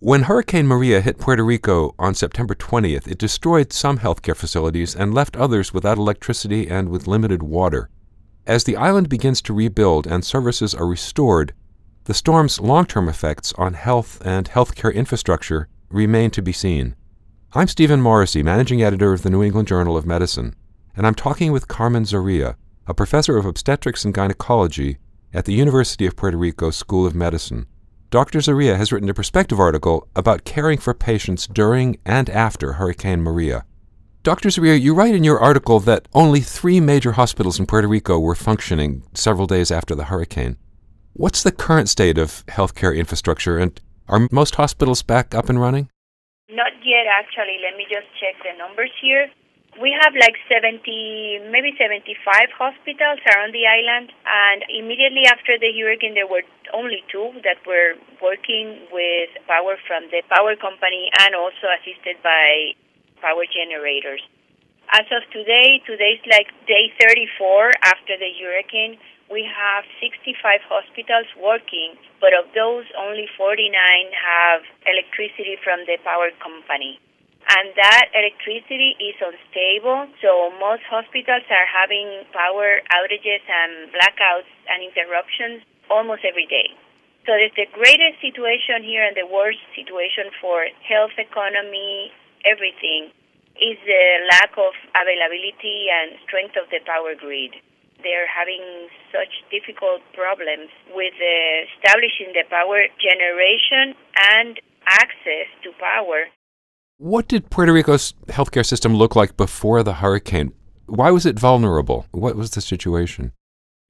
When Hurricane Maria hit Puerto Rico on September 20th, it destroyed some healthcare facilities and left others without electricity and with limited water. As the island begins to rebuild and services are restored, the storm's long-term effects on health and healthcare infrastructure remain to be seen. I'm Stephen Morrissey, managing editor of the New England Journal of Medicine, and I'm talking with Carmen Zorrilla, a professor of obstetrics and gynecology at the University of Puerto Rico School of Medicine. Dr. Zorrilla has written a perspective article about caring for patients during and after Hurricane Maria. Dr. Zorrilla, you write in your article that only 3 major hospitals in Puerto Rico were functioning several days after the hurricane. What's the current state of healthcare infrastructure, and are most hospitals back up and running? Not yet, actually. Let me just check the numbers here. We have like 70, maybe 75 hospitals around the island, and immediately after the hurricane, there were only 2 that were working with power from the power company and also assisted by power generators. As of today's like day 34 after the hurricane. We have 65 hospitals working, but of those, only 49 have electricity from the power company. And that electricity is unstable, so most hospitals are having power outages and blackouts and interruptions almost every day. So it's the greatest situation here and the worst situation for health, economy, everything, is the lack of availability and strength of the power grid. They're having such difficult problems with establishing the power generation and access to power. What did Puerto Rico's healthcare system look like before the hurricane? Why was it vulnerable? What was the situation?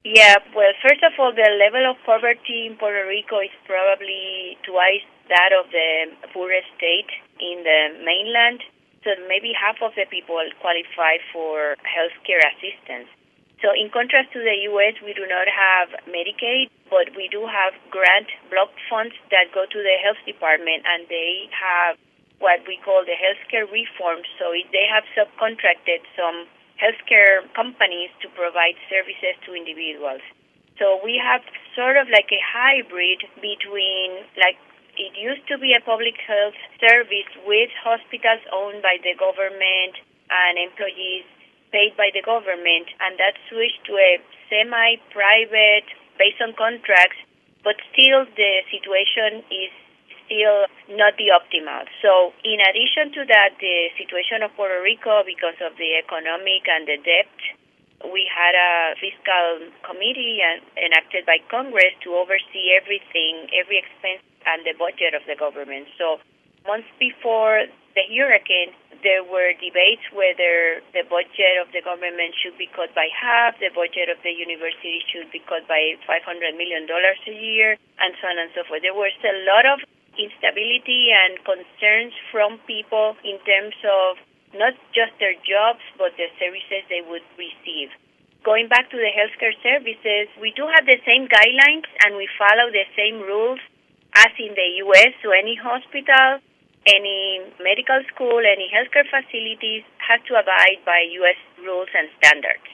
Yeah, well, first of all, the level of poverty in Puerto Rico is probably twice that of the poorest state in the mainland. So maybe half of the people qualify for healthcare assistance. So in contrast to the U.S., we do not have Medicaid, but we do have grant block funds that go to the health department, and they have what we call the healthcare reform. So they have subcontracted some healthcare companies to provide services to individuals. So we have sort of like a hybrid between, like, it used to be a public health service with hospitals owned by the government and employees paid by the government, and that switched to a semi-private based on contracts, but still the situation is still not the optimal. So in addition to that, the situation of Puerto Rico, because of the economic and the debt, we had a fiscal committee enacted by Congress to oversee everything, every expense and the budget of the government. So months before the hurricane, there were debates whether the budget of the government should be cut by half, the budget of the university should be cut by $500 million a year, and so on and so forth. There was a lot of instability and concerns from people in terms of not just their jobs, but the services they would receive. Going back to the healthcare services, we do have the same guidelines and we follow the same rules as in the U.S. So any hospital, any medical school, any healthcare facilities has to abide by U.S. rules and standards.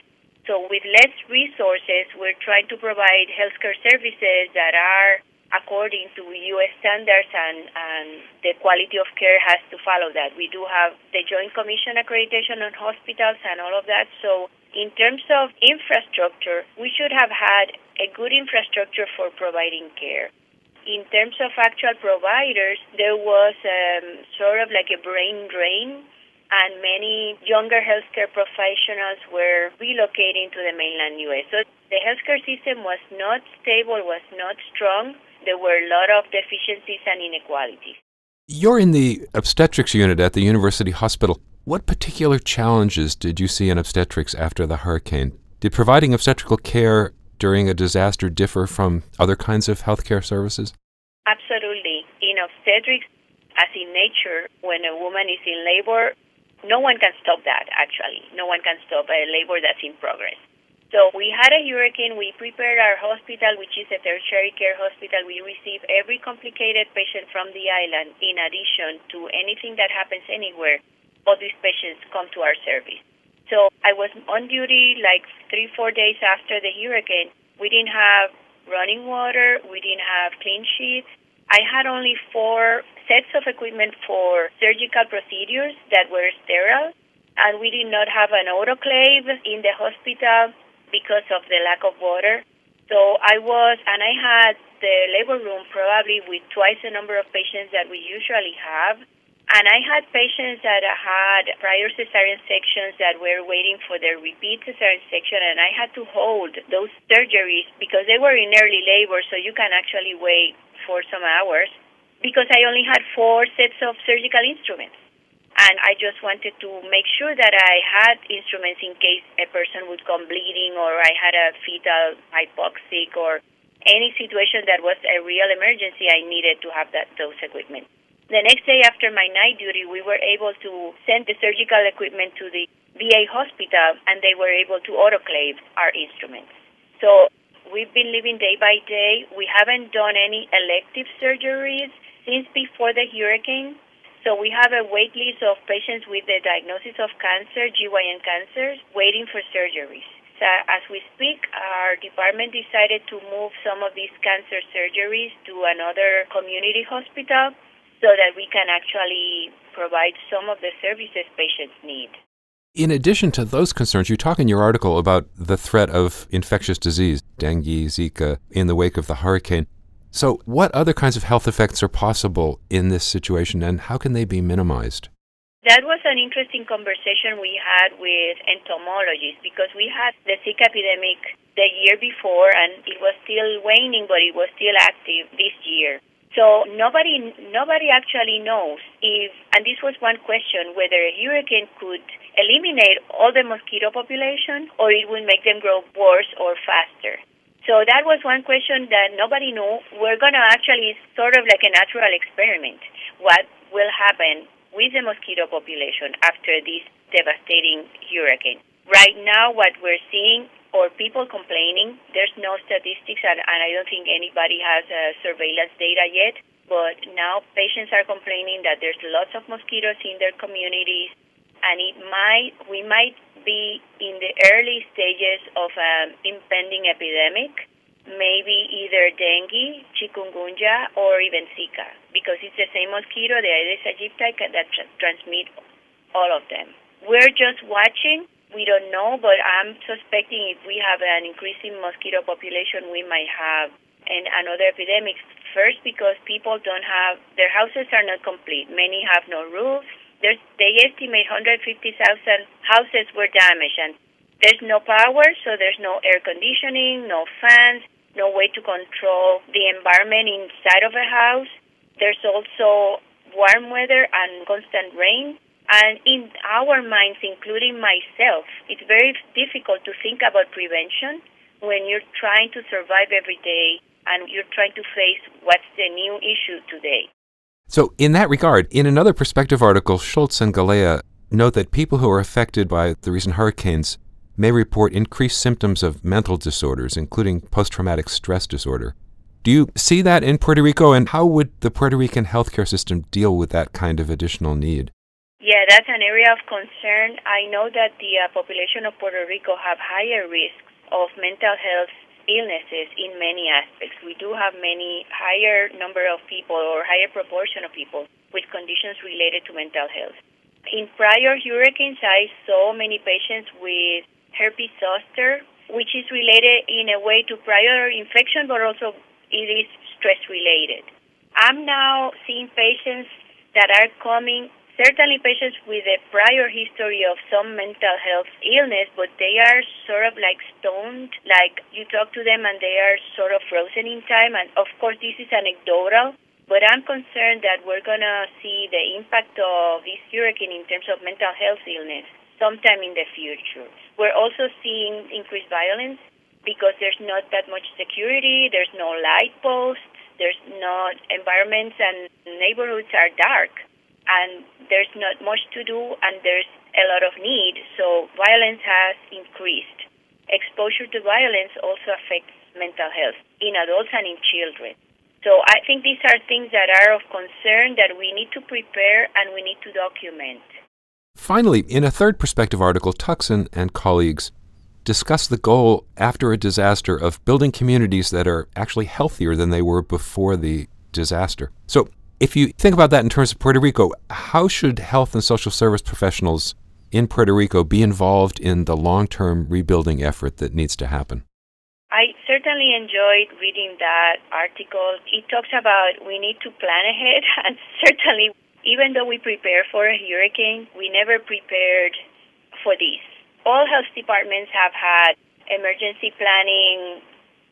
So with less resources, we're trying to provide healthcare services that are according to U.S. standards, and the quality of care has to follow that. We do have the Joint Commission accreditation on hospitals and all of that. So in terms of infrastructure, we should have had a good infrastructure for providing care. In terms of actual providers, there was sort of like a brain drain, and many younger healthcare professionals were relocating to the mainland U.S. So the healthcare system was not stable, was not strong. There were a lot of deficiencies and inequalities. You're in the obstetrics unit at the University Hospital. What particular challenges did you see in obstetrics after the hurricane? Did providing obstetrical care during a disaster differ from other kinds of healthcare services? Absolutely. In obstetrics, as in nature, when a woman is in labor, no one can stop that, actually. No one can stop a labor that's in progress. So we had a hurricane. We prepared our hospital, which is a tertiary care hospital. We receive every complicated patient from the island. In addition to anything that happens anywhere, all these patients come to our service. So I was on duty like 3-4 days after the hurricane. We didn't have running water. We didn't have clean sheets. I had only 4 sets of equipment for surgical procedures that were sterile, and we did not have an autoclave in the hospital because of the lack of water. So I had the labor room probably with twice the number of patients that we usually have. And I had patients that had prior cesarean sections that were waiting for their repeat cesarean section, and I had to hold those surgeries because they were in early labor, so you can actually wait for some hours, because I only had 4 sets of surgical instruments. And I just wanted to make sure that I had instruments in case a person would come bleeding, or I had a fetal hypoxic, or any situation that was a real emergency. I needed to have those equipment. The next day after my night duty, we were able to send the surgical equipment to the VA hospital, and they were able to autoclave our instruments. So we've been living day by day. We haven't done any elective surgeries since before the hurricane. So we have a wait list of patients with the diagnosis of cancer, GYN cancers, waiting for surgeries. So as we speak, our department decided to move some of these cancer surgeries to another community hospital so that we can actually provide some of the services patients need. In addition to those concerns, you talk in your article about the threat of infectious disease, dengue, Zika, in the wake of the hurricane. So what other kinds of health effects are possible in this situation, and how can they be minimized? That was an interesting conversation we had with entomologists, because we had the Zika epidemic the year before, and it was still waning, but it was still active this year. So nobody actually knows if, and this was one question, whether a hurricane could eliminate all the mosquito population, or it would make them grow worse or faster. So that was one question that nobody knew. We're going to actually sort of like a natural experiment. What will happen with the mosquito population after this devastating hurricane? Right now, what we're seeing, or people complaining, there's no statistics, and I don't think anybody has surveillance data yet, but now patients are complaining that there's lots of mosquitoes in their communities, and we might be in the early stages of an impending epidemic, maybe either dengue, chikungunya, or even Zika, because it's the same mosquito, the Aedes aegypti, that transmit all of them. We're just watching. We don't know, but I'm suspecting if we have an increasing mosquito population, we might have another epidemic. First, because people don't have, their houses are not complete. Many have no roofs. They estimate 150,000 houses were damaged, and there's no power, so there's no air conditioning, no fans, no way to control the environment inside of a house. There's also warm weather and constant rain. And in our minds, including myself, it's very difficult to think about prevention when you're trying to survive every day and you're trying to face what's the new issue today. So in that regard, in another perspective article, Shultz and Galea note that people who are affected by the recent hurricanes may report increased symptoms of mental disorders, including post-traumatic stress disorder. Do you see that in Puerto Rico, and how would the Puerto Rican healthcare system deal with that kind of additional need? Yeah, that's an area of concern. I know that the population of Puerto Rico have higher risks of mental health illnesses in many aspects. We do have many higher number of people, or higher proportion of people with conditions related to mental health. In prior hurricanes, I saw many patients with herpes zoster, which is related in a way to prior infection, but also it is stress related. I'm now seeing patients that are coming, certainly patients with a prior history of some mental health illness, but they are sort of like stoned, like you talk to them and they are sort of frozen in time. And of course, this is anecdotal, but I'm concerned that we're going to see the impact of this hurricane in terms of mental health illness sometime in the future. We're also seeing increased violence because there's not that much security, there's no light posts, there's not environments, and neighborhoods are dark. And there's not much to do, and there's a lot of need, so violence has increased. Exposure to violence also affects mental health in adults and in children. So I think these are things that are of concern that we need to prepare and we need to document. Finally, in a third perspective article, Tuckson and colleagues discuss the goal after a disaster of building communities that are actually healthier than they were before the disaster. So, If you think about that in terms of Puerto Rico, how should health and social service professionals in Puerto Rico be involved in the long-term rebuilding effort that needs to happen? I certainly enjoyed reading that article. It talks about we need to plan ahead, and certainly, even though we prepare for a hurricane, we never prepared for this. All health departments have had emergency planning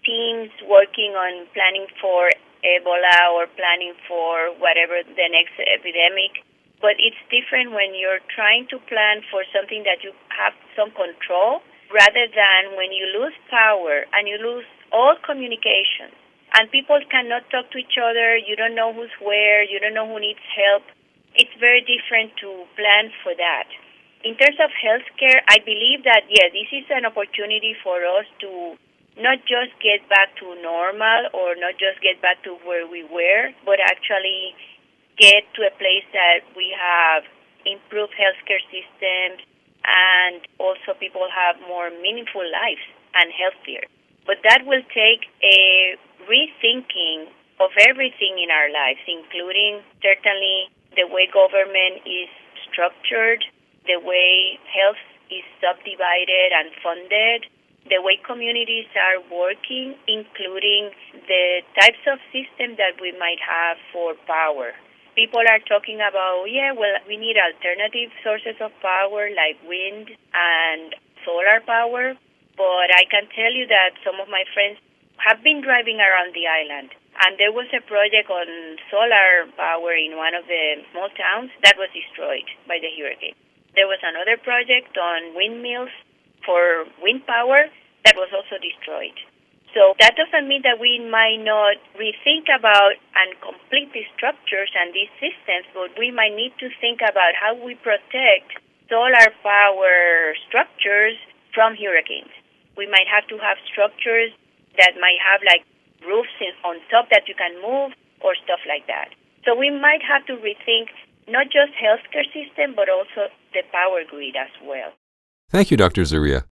teams working on planning for Ebola or planning for whatever the next epidemic. But it's different when you're trying to plan for something that you have some control rather than when you lose power and you lose all communication and people cannot talk to each other, you don't know who's where, you don't know who needs help. It's very different to plan for that. In terms of healthcare, I believe that, this is an opportunity for us to not just get back to normal or not just get back to where we were, but actually get to a place that we have improved healthcare systems and also people have more meaningful lives and healthier. But that will take a rethinking of everything in our lives, including certainly the way government is structured, the way health is subdivided and funded, the way communities are working, including the types of systems that we might have for power. People are talking about, we need alternative sources of power like wind and solar power. But I can tell you that some of my friends have been driving around the island. And there was a project on solar power in one of the small towns that was destroyed by the hurricane. There was another project on windmills for wind power that was also destroyed. So that doesn't mean that we might not rethink about and complete these structures and these systems, but we might need to think about how we protect solar power structures from hurricanes. We might have to have structures that might have like roofs on top that you can move or stuff like that. So we might have to rethink not just healthcare system, but also the power grid as well. Thank you, Dr. Zorrilla.